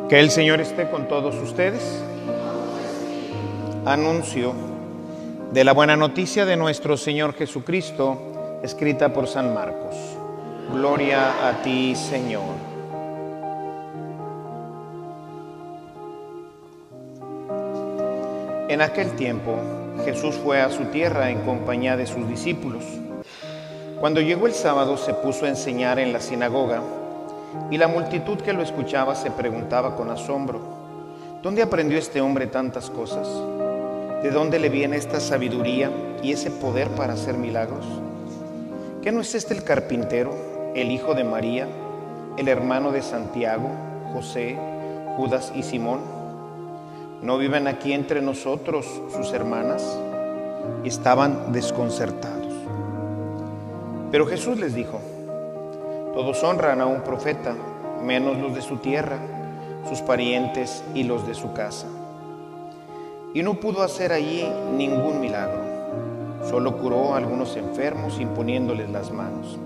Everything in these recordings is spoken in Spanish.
Que el Señor esté con todos ustedes. Anuncio de la buena noticia de nuestro Señor Jesucristo, escrita por San Marcos. Gloria a ti, Señor. En aquel tiempo, Jesús fue a su tierra en compañía de sus discípulos. Cuando llegó el sábado, se puso a enseñar en la sinagoga, y la multitud que lo escuchaba se preguntaba con asombro: ¿dónde aprendió este hombre tantas cosas? ¿De dónde le viene esta sabiduría y ese poder para hacer milagros? ¿Qué no es este el carpintero, el hijo de María, el hermano de Santiago, José, Judas y Simón? ¿No viven aquí entre nosotros sus hermanas? Y estaban desconcertados. Pero Jesús les dijo: todos honran a un profeta, menos los de su tierra, sus parientes y los de su casa. Y no pudo hacer allí ningún milagro, solo curó a algunos enfermos imponiéndoles las manos.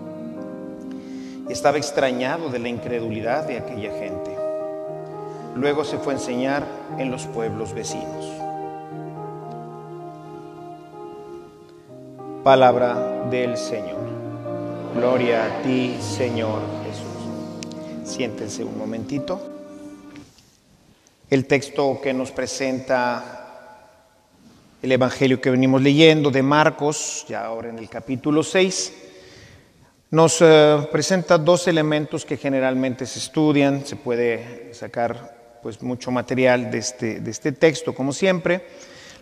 Y estaba extrañado de la incredulidad de aquella gente. Luego se fue a enseñar en los pueblos vecinos. Palabra del Señor. Gloria a ti, Señor Jesús. Siéntense un momentito. El texto que nos presenta el Evangelio que venimos leyendo de Marcos, ya ahora en el capítulo 6, nos presenta dos elementos que generalmente se estudian. Se puede sacar pues mucho material de este texto, como siempre.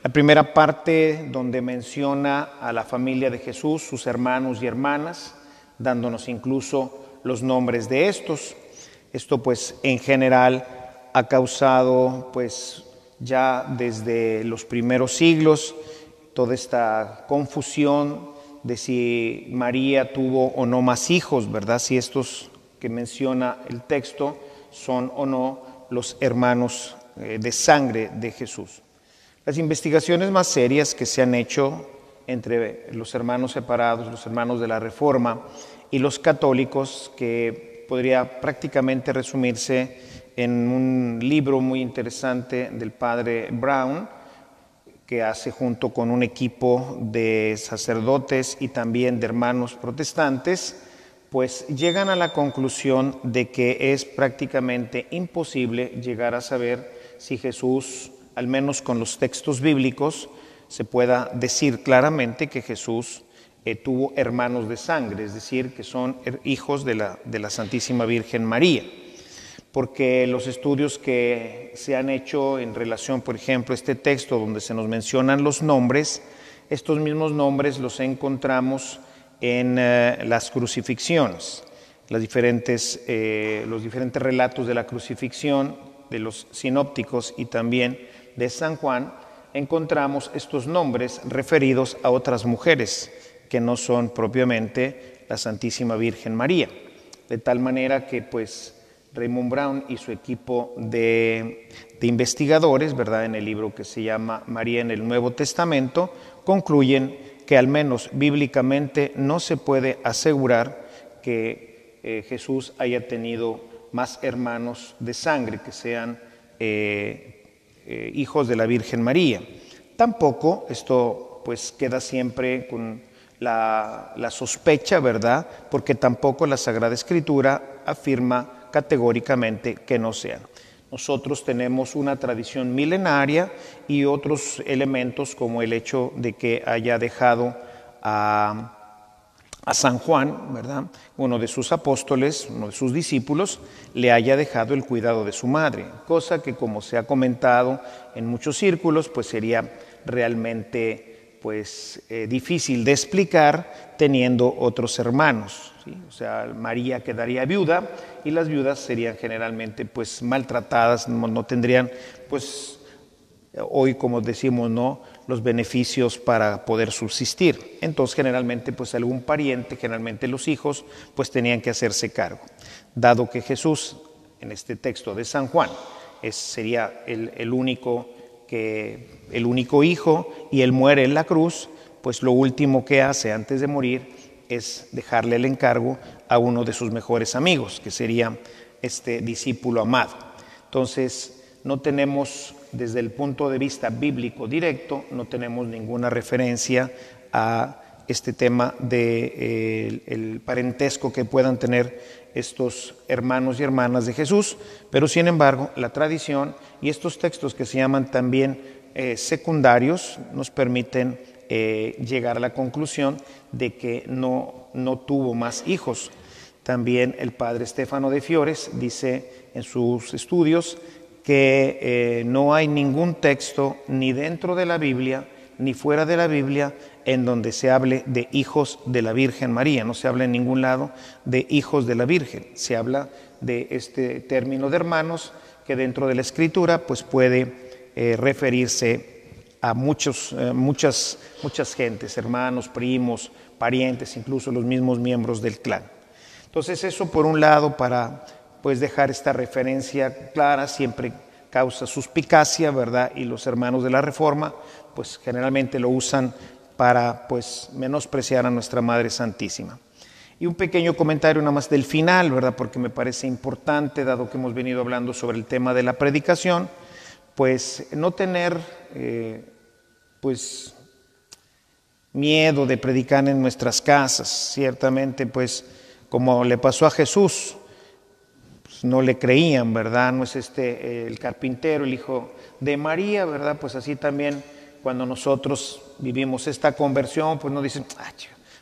La primera parte, donde menciona a la familia de Jesús, sus hermanos y hermanas, dándonos incluso los nombres de estos. Esto pues en general ha causado pues ya desde los primeros siglos toda esta confusión de si María tuvo o no más hijos, ¿verdad? Si estos que menciona el texto son o no los hermanos de sangre de Jesús. Las investigaciones más serias que se han hecho entre los hermanos separados, los hermanos de la Reforma y los católicos, que podría prácticamente resumirse en un libro muy interesante del padre Brown, que hace junto con un equipo de sacerdotes y también de hermanos protestantes, pues llegan a la conclusión de que es prácticamente imposible llegar a saber si Jesús, al menos con los textos bíblicos, se pueda decir claramente que Jesús tuvo hermanos de sangre, es decir, que son hijos de la Santísima Virgen María. Porque los estudios que se han hecho en relación, por ejemplo, a este texto donde se nos mencionan los nombres, estos mismos nombres los encontramos en las crucifixiones, los diferentes relatos de la crucifixión de los sinópticos y también de San Juan. Encontramos estos nombres referidos a otras mujeres que no son propiamente la Santísima Virgen María. De tal manera que pues Raymond Brown y su equipo de investigadores, ¿verdad?, en el libro que se llama María en el Nuevo Testamento, concluyen que al menos bíblicamente no se puede asegurar que Jesús haya tenido más hermanos de sangre que sean hijos de la Virgen María. Tampoco esto pues queda siempre con la sospecha, ¿verdad?, porque tampoco la Sagrada Escritura afirma categóricamente que no sean. Nosotros tenemos una tradición milenaria y otros elementos, como el hecho de que haya dejado a San Juan, ¿verdad?, uno de sus apóstoles, uno de sus discípulos, le haya dejado el cuidado de su madre, cosa que, como se ha comentado en muchos círculos, pues sería realmente difícil de explicar teniendo otros hermanos, ¿sí? O sea, María quedaría viuda y las viudas serían generalmente pues maltratadas, no tendrían pues hoy, como decimos, no los beneficios para poder subsistir. Entonces generalmente pues algún pariente, generalmente los hijos, pues tenían que hacerse cargo. Dado que Jesús en este texto de San Juan sería el único hijo, y él muere en la cruz, pues lo último que hace antes de morir es dejarle el encargo a uno de sus mejores amigos, que sería este discípulo amado. Entonces, no tenemos, desde el punto de vista bíblico directo, no tenemos ninguna referencia a este tema de el parentesco que puedan tener estos hermanos y hermanas de Jesús, pero sin embargo la tradición y estos textos que se llaman también secundarios nos permiten llegar a la conclusión de que no tuvo más hijos. También el padre Stefano de Fiores dice en sus estudios que no hay ningún texto ni dentro de la Biblia ni fuera de la Biblia en donde se hable de hijos de la Virgen María. No se habla en ningún lado de hijos de la Virgen. Se habla de este término de hermanos que dentro de la Escritura pues puede referirse a muchas gentes, hermanos, primos, parientes, incluso los mismos miembros del clan. Entonces eso por un lado para pues dejar esta referencia clara, siempre causa suspicacia, ¿verdad? Y los hermanos de la Reforma pues generalmente lo usan para pues menospreciar a nuestra Madre Santísima. Y un pequeño comentario nada más del final, ¿verdad? Porque me parece importante, dado que hemos venido hablando sobre el tema de la predicación, pues no tener pues miedo de predicar en nuestras casas. Ciertamente pues como le pasó a Jesús, pues no le creían, ¿verdad? No es el carpintero, el hijo de María, ¿verdad? Pues así también cuando nosotros vivimos esta conversión, pues nos dicen,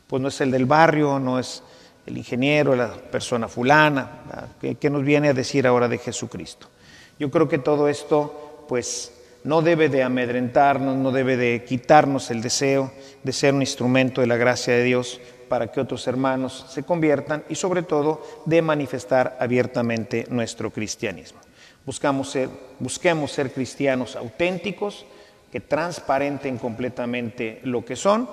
pues no es el del barrio, no es el ingeniero, la persona fulana, ¿qué nos viene a decir ahora de Jesucristo? Yo creo que todo esto, pues, no debe de amedrentarnos, no debe de quitarnos el deseo de ser un instrumento de la gracia de Dios para que otros hermanos se conviertan y sobre todo de manifestar abiertamente nuestro cristianismo. Busquemos ser cristianos auténticos, que transparenten completamente lo que son,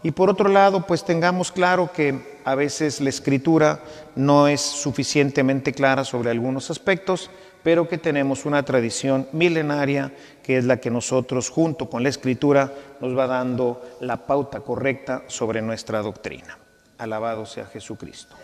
y por otro lado pues tengamos claro que a veces la Escritura no es suficientemente clara sobre algunos aspectos, pero que tenemos una tradición milenaria que es la que nosotros junto con la Escritura nos va dando la pauta correcta sobre nuestra doctrina. Alabado sea Jesucristo.